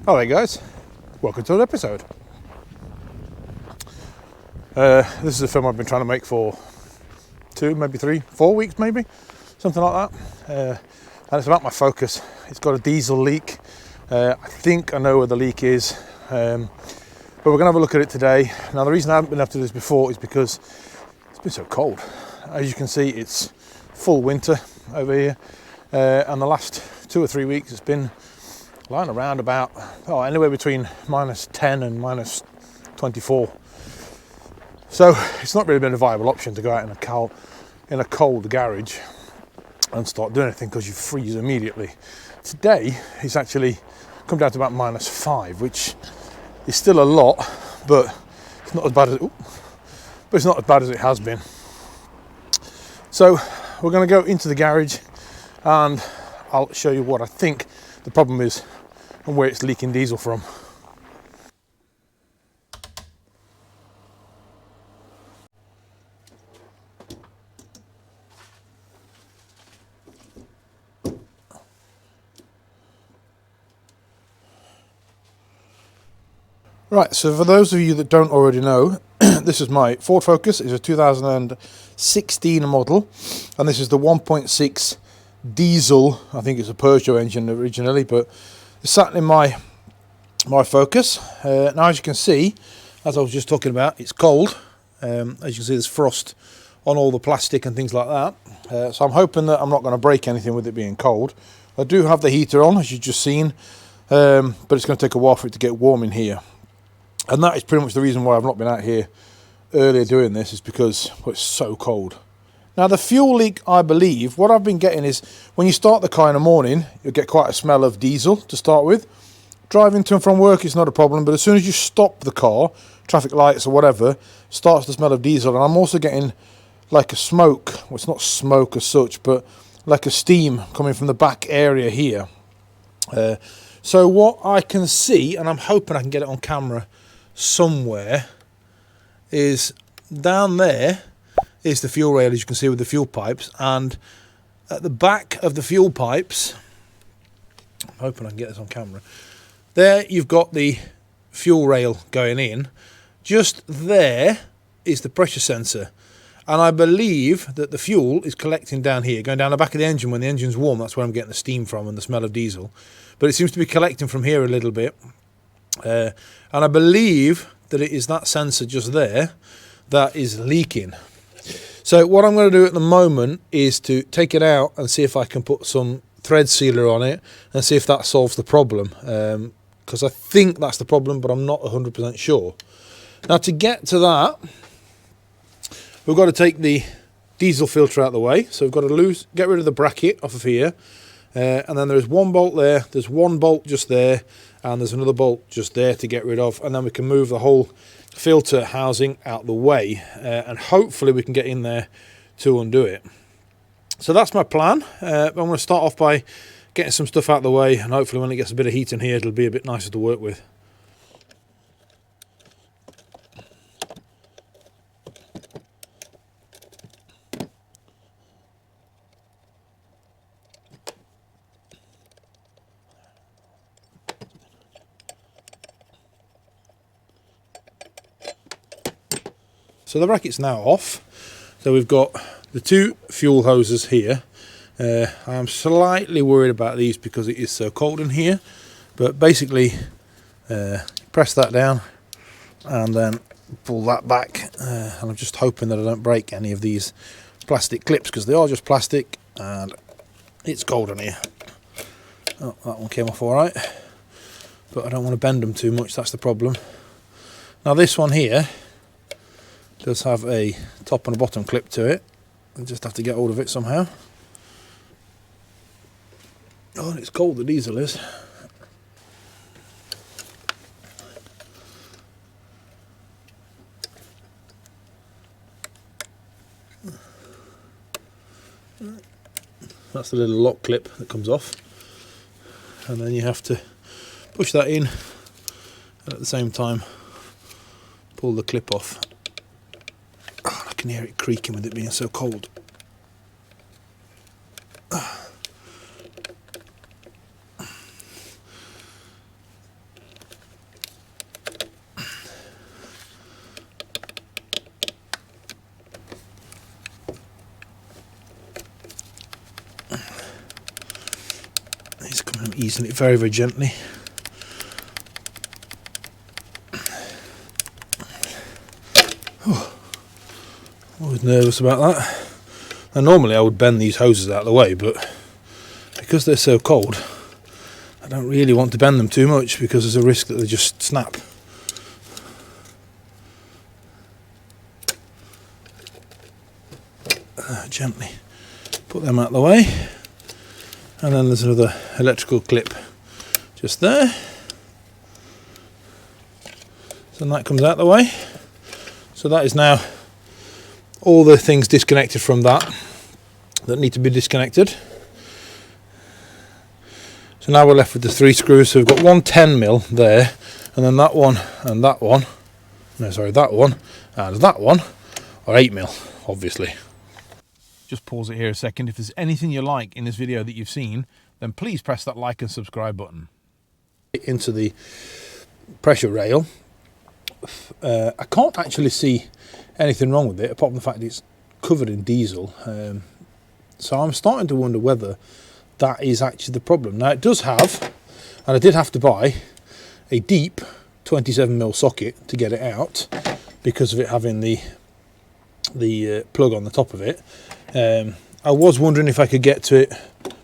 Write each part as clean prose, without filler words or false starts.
Alright guys, welcome to another episode. This is a film I've been trying to make for 2, maybe 3, 4 weeks maybe, something like that. And it's about my Focus. It's got a diesel leak. I think I know where the leak is, but we're going to have a look at it today. Now the reason I haven't been able to do this before is because it's been so cold. As you can see, it's full winter over here, and the last 2 or 3 weeks it's been lying around about anywhere between -10 and -24. So it's not really been a viable option to go out in a cold garage and start doing anything because you freeze immediately. Today it's actually come down to about -5, which is still a lot, but it's not as bad as it has been. So we're going to go into the garage and I'll show you what I think the problem is and where it's leaking diesel from. Right, so for those of you that don't already know, this is my Ford Focus. It's a 2016 model, and this is the 1.6 diesel. I think it's a Peugeot engine originally, but it's sat in my Focus. Now, as you can see, as I was just talking about, it's cold. As you can see, there's frost on all the plastic and things like that. So I'm hoping that I'm not going to break anything with it being cold. I do have the heater on, as you've just seen, but it's going to take a while for it to get warm in here. And that is pretty much the reason why I've not been out here earlier doing this, is because it's so cold. Now the fuel leak, I believe, what I've been getting is when you start the car in the morning, you'll get quite a smell of diesel to start with. Driving to and from work is not a problem, but as soon as you stop the car, traffic lights or whatever, starts to smell of diesel. And I'm also getting like a smoke, well, it's not smoke as such, but like a steam coming from the back area here. So what I can see, and I'm hoping I can get it on camera somewhere, is down there is the fuel rail, as you can see, with the fuel pipes, and at the back of the fuel pipes, I'm hoping I can get this on camera, there you've got the fuel rail going in. Just there is the pressure sensor, and I believe that the fuel is collecting down here, going down the back of the engine. When the engine's warm, that's where I'm getting the steam from and the smell of diesel, but it seems to be collecting from here a little bit. And I believe that it is that sensor just there that is leaking. So what I'm going to do at the moment is to take it out and see if I can put some thread sealer on it and see if that solves the problem, because I think that's the problem, but I'm not 100% sure. Now to get to that, we've got to take the diesel filter out of the way. So we've got to get rid of the bracket off of here, and then there's one bolt there, there's one bolt just there, and there's another bolt just there to get rid of, and then we can move the whole filter housing out the way, and hopefully we can get in there to undo it. So that's my plan. I'm going to start off by getting some stuff out of the way, and hopefully when it gets a bit of heat in here, it'll be a bit nicer to work with. So the bracket's now off. So we've got the 2 fuel hoses here. I'm slightly worried about these because it is so cold in here. But basically, press that down and then pull that back. And I'm just hoping that I don't break any of these plastic clips, because they are just plastic and it's cold in here. Oh, that one came off all right. But I don't want to bend them too much, that's the problem. Now this one here does have a top and a bottom clip to it. I just have to get hold of it somehow. Oh, and it's cold, the diesel is. That's the little lock clip that comes off, and then you have to push that in and at the same time pull the clip off. Oh, I can hear it creaking with it being so cold. I'm easing it very, very gently. Oh, always nervous about that. Now normally I would bend these hoses out of the way, but because they're so cold, I don't really want to bend them too much because there's a risk that they just snap. Gently put them out of the way, and then there's another electrical clip just there, so that comes out of the way. So that is now all the things disconnected from that need to be disconnected. So now we're left with the 3 screws. So we've got one 10mm there, and then that one and that one, no sorry, that one and that one are 8mm, obviously. Just pause it here a second. If there's anything you like in this video that you've seen, then please press that like and subscribe button. Into the pressure rail. I can't actually see anything wrong with it, apart from the fact it's covered in diesel. So I'm starting to wonder whether that is actually the problem. Now it does have, and I did have to buy a deep 27mm socket to get it out because of it having the plug on the top of it. I was wondering if I could get to it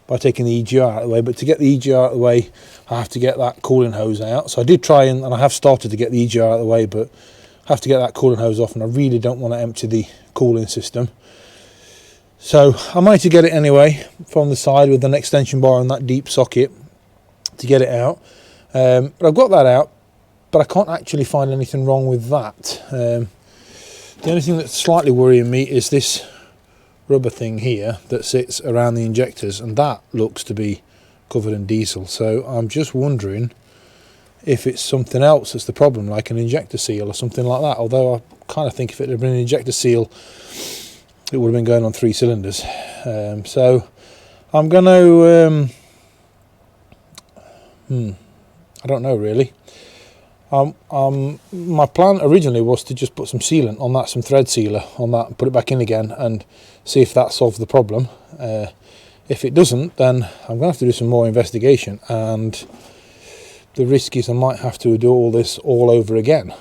by taking the EGR out of the way, but to get the EGR out of the way I have to get that cooling hose out. So I did try and I have started to get the EGR out of the way, but I have to get that cooling hose off, and I really don't want to empty the cooling system. So I might get it anyway from the side with an extension bar and that deep socket to get it out. But I've got that out, but I can't actually find anything wrong with that. The only thing that's slightly worrying me is this rubber thing here that sits around the injectors, and that looks to be covered in diesel. So I'm just wondering if it's something else that's the problem, like an injector seal or something like that. Although I kind of think if it had been an injector seal, it would have been going on 3 cylinders. So I'm going to I don't know really. My plan originally was to just put some sealant on that, some thread sealer on that, and put it back in again and see if that solves the problem. If it doesn't, then I'm going to have to do some more investigation, and the risk is I might have to do all this all over again.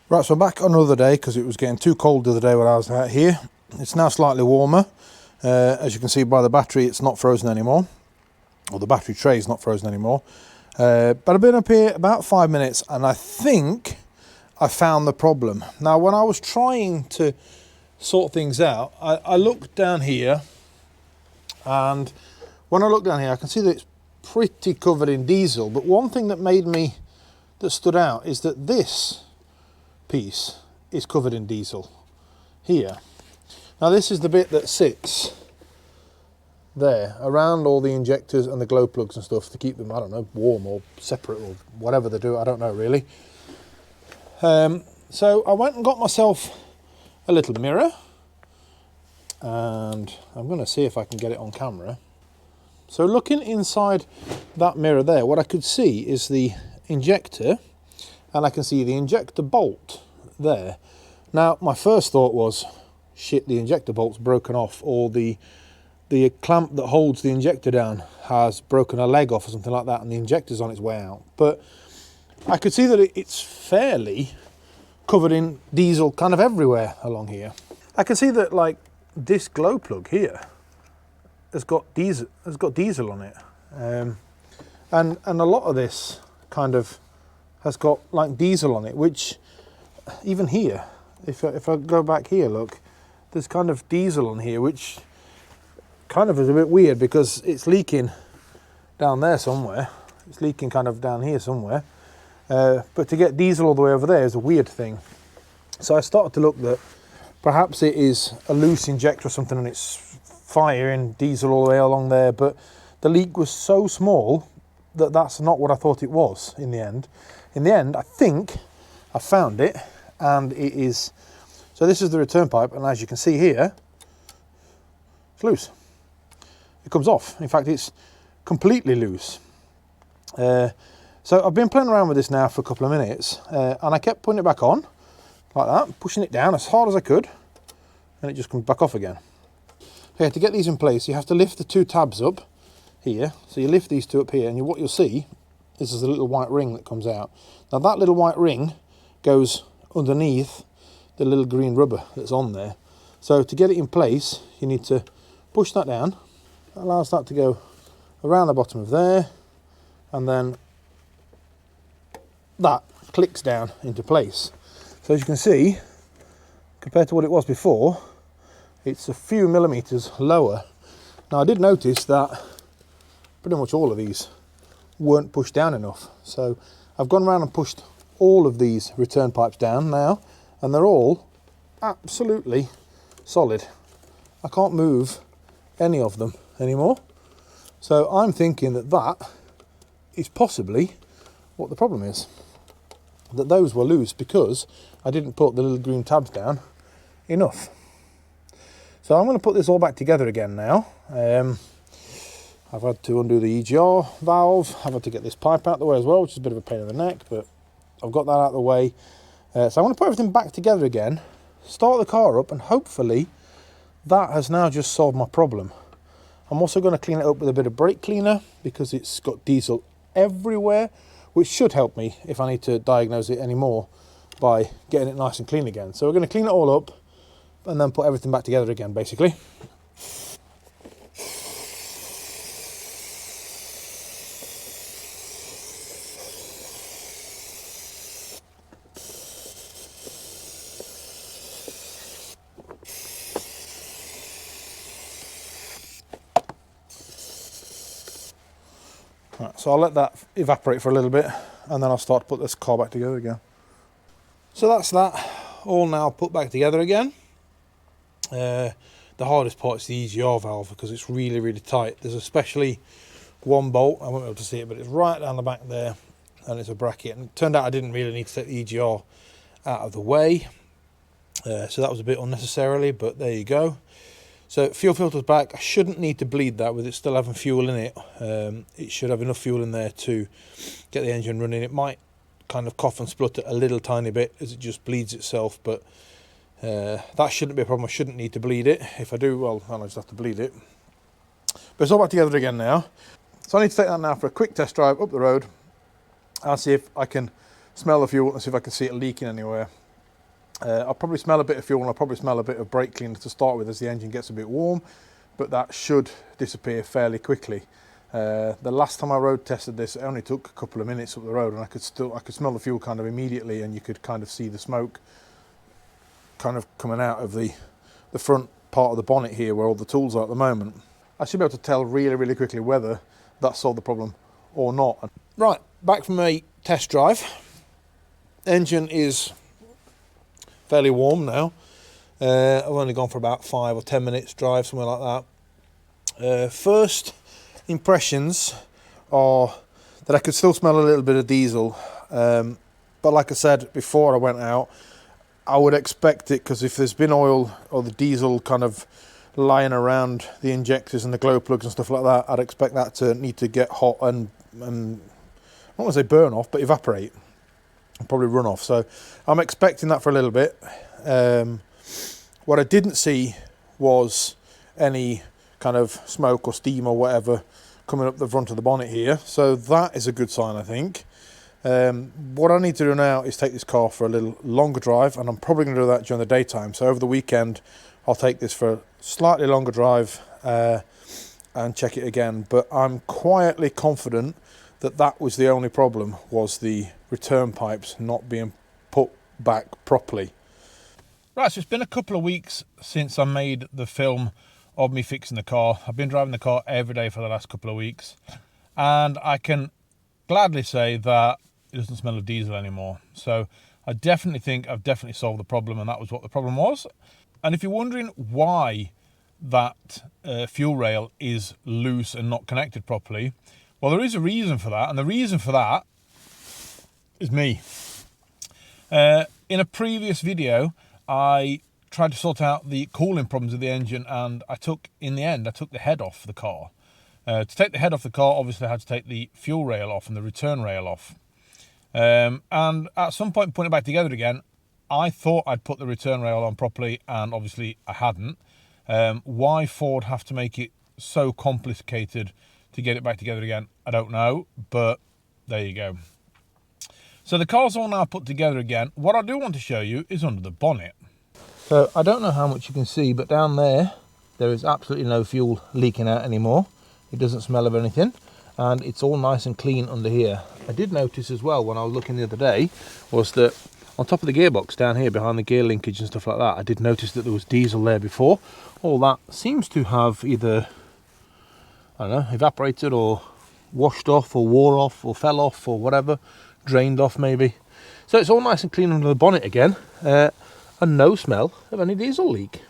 Right, so back on another day because it was getting too cold the other day when I was out here. It's now slightly warmer. As you can see by the battery, it's not frozen anymore, or the battery tray is not frozen anymore. But I've been up here about 5 minutes, and I think I found the problem. Now, when I was trying to sort things out, I looked down here, and when I look down here, I can see that it's pretty covered in diesel. But one thing that stood out is that this piece is covered in diesel here. Now, this is the bit that sits there around all the injectors and the glow plugs and stuff to keep them, I don't know, warm or separate or whatever they do, I don't know really. So I went and got myself a little mirror, and I'm going to see if I can get it on camera. So looking inside that mirror there, what I could see is the injector, and I can see the injector bolt there. Now my first thought was, shit, the injector bolt's broken off, or the clamp that holds the injector down has broken a leg off or something like that, and the injector's on its way out. But I could see that it's fairly covered in diesel kind of everywhere along here. I can see that like this glow plug here has got diesel on it, and a lot of this kind of has got like diesel on it, which even here, if I go back here, look, there's kind of diesel on here, which kind of is a bit weird because it's leaking down there somewhere. It's leaking kind of down here somewhere. But to get diesel all the way over there is a weird thing. So I started to look that perhaps it is a loose injector or something, and it's firing diesel all the way along there. But the leak was so small that that's not what I thought it was in the end. In the end, I think I found it, and it is. So this is the return pipe, and as you can see here, it's loose. It comes off. In fact, it's completely loose. So I've been playing around with this now for a couple of minutes, and I kept putting it back on like that, pushing it down as hard as I could, and it just comes back off again. Okay, to get these in place, you have to lift the 2 tabs up here. So you lift these two up here, and what you'll see is there's a little white ring that comes out. Now that little white ring goes underneath the little green rubber that's on there. So to get it in place, you need to push that down. That allows that to go around the bottom of there, and then that clicks down into place. So as you can see, compared to what it was before, it's a few millimeters lower. Now I did notice that pretty much all of these weren't pushed down enough. So I've gone around and pushed all of these return pipes down now, and they're all absolutely solid. I can't move any of them anymore. So I'm thinking that that is possibly what the problem is. That those were loose because I didn't put the little green tabs down enough. So I'm going to put this all back together again now. I've had to undo the EGR valve. I've had to get this pipe out of the way as well, which is a bit of a pain in the neck, but I've got that out of the way. So I'm going to put everything back together again, start the car up, and hopefully that has now just solved my problem. I'm also going to clean it up with a bit of brake cleaner because it's got diesel everywhere, which should help me if I need to diagnose it anymore by getting it nice and clean again. So we're going to clean it all up and then put everything back together again, basically. Right, so I'll let that evaporate for a little bit and then I'll start to put this car back together again. So that's that all now put back together again. The hardest part is the EGR valve because it's really, really tight. There's especially one bolt, I won't be able to see it, but it's right down the back there and it's a bracket. And it turned out I didn't really need to take the EGR out of the way. So that was a bit unnecessarily, but there you go. So fuel filter's back. I shouldn't need to bleed that with it still having fuel in it. It should have enough fuel in there to get the engine running. It might kind of cough and splutter a little tiny bit as it just bleeds itself, but that shouldn't be a problem. I shouldn't need to bleed it. If I do, well, I'll just have to bleed it. But it's all back together again now. So I need to take that now for a quick test drive up the road and see if I can smell the fuel and see if I can see it leaking anywhere. I'll probably smell a bit of fuel and I'll probably smell a bit of brake cleaner to start with as the engine gets a bit warm, but that should disappear fairly quickly. The last time I road tested this, it only took a couple of minutes up the road and I could smell the fuel kind of immediately, and you could kind of see the smoke kind of coming out of the front part of the bonnet here where all the tools are at the moment. I should be able to tell really, really quickly whether that solved the problem or not. Right, back from a test drive. Engine is fairly warm now. I've only gone for about 5 or 10 minutes drive, something like that. First impressions are that I could still smell a little bit of diesel, but like I said before I went out, I would expect it, because if there's been oil or the diesel kind of lying around the injectors and the glow plugs and stuff like that, I'd expect that to need to get hot and I don't want to say burn off, but evaporate. Probably run off. So I'm expecting that for a little bit. What I didn't see was any kind of smoke or steam or whatever coming up the front of the bonnet here, so that is a good sign, I think. What I need to do now is take this car for a little longer drive, and I'm probably going to do that during the daytime. So over the weekend I'll take this for a slightly longer drive and check it again, but I'm quietly confident that that was the only problem, was the return pipes not being put back properly. Right, so it's been a couple of weeks since I made the film of me fixing the car. I've been driving the car every day for the last couple of weeks, and I can gladly say that it doesn't smell of diesel anymore. So I definitely think I've definitely solved the problem, and that was what the problem was. And if you're wondering why that fuel rail is loose and not connected properly, well, there is a reason for that, and the reason for that is me. In a previous video, I tried to sort out the cooling problems of the engine, and in the end, I took the head off the car. To take the head off the car, obviously I had to take the fuel rail off and the return rail off. And at some point, putting it back together again, I thought I'd put the return rail on properly, and obviously I hadn't. Why Ford have to make it so complicated to get it back together again? I don't know, but there you go. So the car's all now put together again. What I do want to show you is under the bonnet. So I don't know how much you can see, but down there is absolutely no fuel leaking out anymore. It doesn't smell of anything, and it's all nice and clean under here. I did notice as well when I was looking the other day was that on top of the gearbox down here behind the gear linkage and stuff like that, I did notice that there was diesel there before. All that seems to have either, I don't know, evaporated or washed off or wore off or fell off or whatever, drained off maybe. So it's all nice and clean under the bonnet again, and no smell of any diesel leak.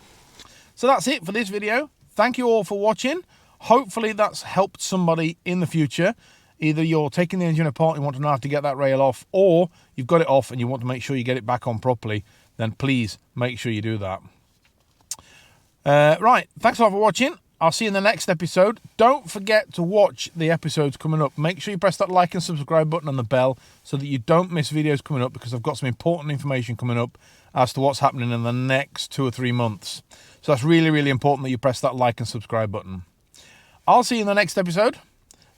So that's it for this video. Thank you all for watching. Hopefully that's helped somebody in the future. Either you're taking the engine apart and you want to know how to get that rail off, or you've got it off and you want to make sure you get it back on properly, then please make sure you do that. Right, thanks a lot for watching. I'll see you in the next episode. Don't forget to watch the episodes coming up. Make sure you press that like and subscribe button and the bell so that you don't miss videos coming up, because I've got some important information coming up as to what's happening in the next 2 or 3 months. So that's really, really important that you press that like and subscribe button. I'll see you in the next episode.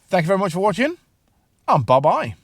Thank you very much for watching, and bye-bye.